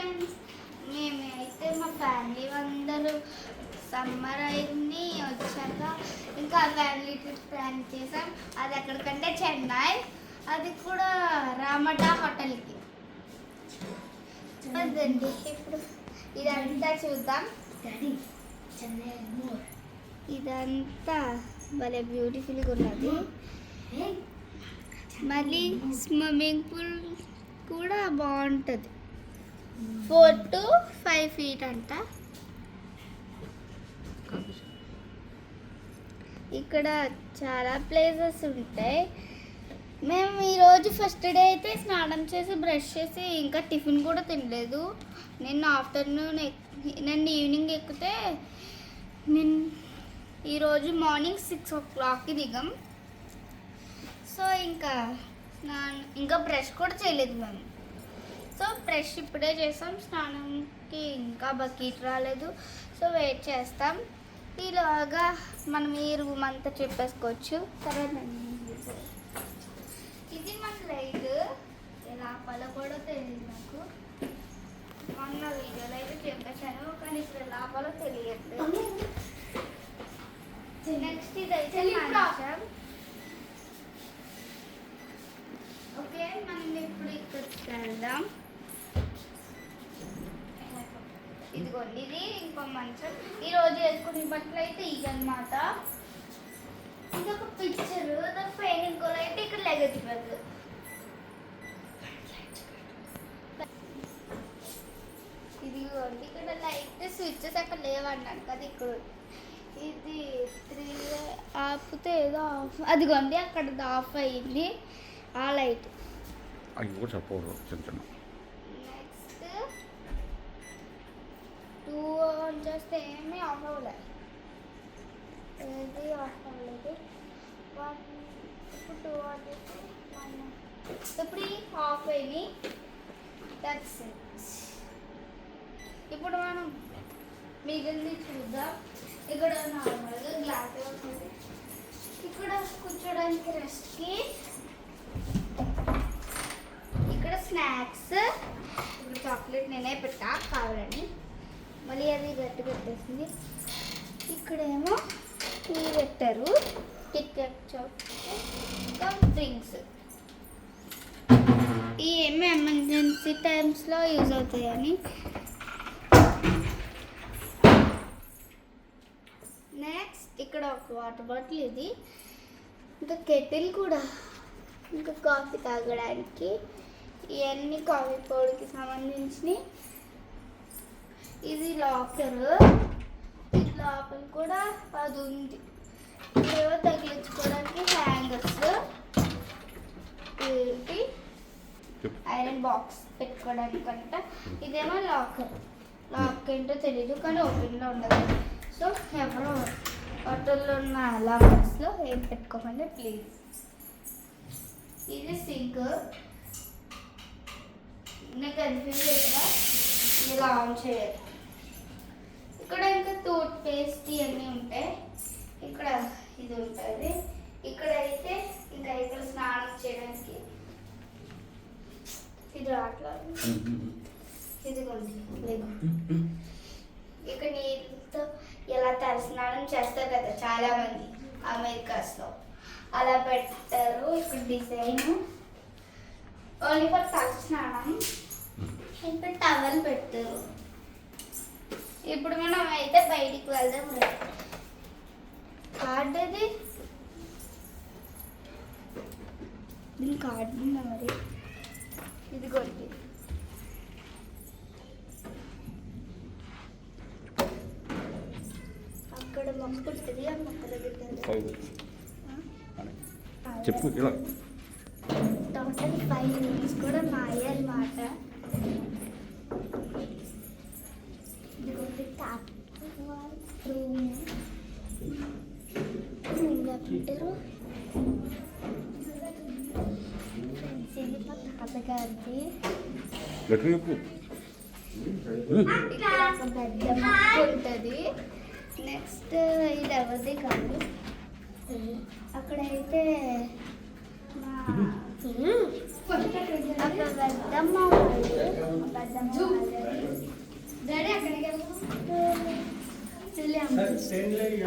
Friends, మేమైతే మా family అందరూ సమ్మర్ అయింది వచ్చాక ఇంకా ఫ్యామిలీ ట్రిప్ ప్లాన్ చేసాం. అది ఎక్కడికంటే చెన్నై, అది కూడా రామటా హోటల్కి. అదండి ఇప్పుడు ఇదంతా చూద్దాం. ఇదంతా భలే బ్యూటిఫుల్గా ఉన్నది. మళ్ళీ స్విమ్మింగ్ పూల్ కూడా బాగుంటుంది. 4 to 5 feet అంట. ఇక్కడ చాలా ప్లేసెస్ ఉంటాయి. మేము ఈరోజు ఫస్ట్ డే అయితే స్నానం చేసి బ్రష్ చేసి ఇంకా టిఫిన్ కూడా తినలేదు. నిన్న ఆఫ్టర్నూన్ నిన్న ఈవినింగ్ ఎక్కితే ఈరోజు మార్నింగ్ 6 o'clockకి దిగాం. సో ఇంకా బ్రష్ కూడా చేయలేదు మేము. సో బ్రష్ ఇప్పుడే చేస్తాం. స్నానంకి ఇంకా బకెట్ రాలేదు. సో వెయిట్ చేస్తాం. ఈలోగా మనం ఈ రూమ్ అంతా చెప్పేసుకోవచ్చు. తర్వాత ఇది మన లైట్ ఎలా ఆపాలో కూడా తెలియదు నాకు. మొన్న వీడియోలో అయితే చెప్పేశాను, కానీ ఇప్పుడు ఎలా ఆపాలో తెలియట్లేదు. నెక్స్ట్ ఇదైతే మంచం. ఓకే, మనం ఇప్పుడు ఇక్కడికి వెళ్దాం. ఇదిగోండి, ఇది ఇంకో మంచం. ఈరోజు వేసుకునే బట్టలు అయితే ఇది అనమాట. ఇదొక పిక్చర్, పెయిన్. ఇంకోలో అయితే ఇక్కడ లగేజ్ బ్యాగ్. ఇదిగోండి, ఇక్కడ లైట్ స్విచ్చెస్ అక్కడ లేవన్నాను కదా, ఇక్కడ ఇది 3 ఆపితే ఏదో ఆఫ్. అదిగోండి అక్కడ ఆఫ్ అయ్యింది ఆ లైట్. నెక్స్ట్ 2 ఆన్ చేస్తే ఏమీ ఆఫ్ అవ్వలేదు. ఏది ఆఫ్ అవ్వలేదు. 1 ఇప్పుడు 2 ఆన్ చేస్తే 1 ఇప్పుడు ఆఫ్ అయ్యి. That's it. ఇప్పుడు మనం మిగిలింది చూద్దాం. ఇక్కడ నార్మల్గా గ్లాస్ వస్తుంది. ఇక్కడ కూర్చోడానికి రెస్ట్కి. ఇక్కడ స్నాక్స్. ఇప్పుడు చాక్లెట్ నేనే పెట్టా కావాలని, మళ్ళీ అది గట్టి పెట్టేసింది. ఇక్కడేమో టీ పెట్టారు, కిట్ క్యాట్ చాక్లెట్, ఇంకా డ్రింక్స్. ఈ ఏమో ఎమర్జెన్సీ టైమ్స్లో యూజ్ అవుతాయని. నెక్స్ట్ ఇక్కడ ఒక వాటర్ బాటిల్. ఇది ఇంకా కెటిల్ కూడా, ఇంకా కాఫీ తాగడానికి. ఇవన్నీ కాఫీ పౌడర్కి సంబంధించినవి. ఇది లాకర్. ఈ లోపల కూడా అది ఉంది. ఇదేవో తగిలించుకోవడానికి హ్యాంగర్స్. ఏంటి ఐరన్ బాక్స్ పెట్టుకోవడానికి అంట. ఇదేమో లాకర్. లాక్ ఏంటో తెలీదు, కానీ ఓపెన్లో ఉండదు. సో ఎవరో హోటల్లో ఉన్న లాకర్స్లో ఏం పెట్టుకోమండి ప్లీజ్. ఇది సింక్. నాకు కన్ఫ్యూజ్ అవుతుందా, ఇలా ఆన్ చేయాలి. ఇక్కడ ఇంకా టూత్ పేస్ట్ ఇవన్నీ ఉంటాయి. ఇక్కడ ఇది ఉంటుంది. ఇక్కడైతే ఇంకా ఇక్కడ స్నానం చేయడానికి ఇది రావట్లేదు. ఇదిగోండి లేదు. ఇక్కడ నీళ్ళతో ఎలా తలస్నానం చేస్తారు కదా చాలా మంది అమెరికాస్లో, అలా పెట్టారు. ఇక్కడ డిజైన్ ఓన్లీ ఫర్ తలస్నానం. ఇక్కడ టవల్ పెట్టారు. ఇప్పుడు మనం అయితే బయటికి వెళ్దాం. కార్డ్ అది, దీని కార్డు ఉందా మరి? ఇదిగోండి. అక్కడ మొక్క ఉంటుంది, ఆ మొక్క దగ్గర చెప్పు. ఇలా టోటల్ 5 రూమ్స్ కూడా మాయే అన్నమాట. ఇదిగోండి టాప్ రూమ్. ఇంకా పెట్టారు. ఇది మా తాతగారిది. ఇక్కడ ఒక పెద్ద మొక్క ఉంటుంది. నెక్స్ట్ ఇది ఎవరిది కాదు. అక్కడైతే అక్కడ పెద్దమ్మ వాళ్ళు, పెద్దమ్మ వాళ్ళది. కనిపిస్తుంది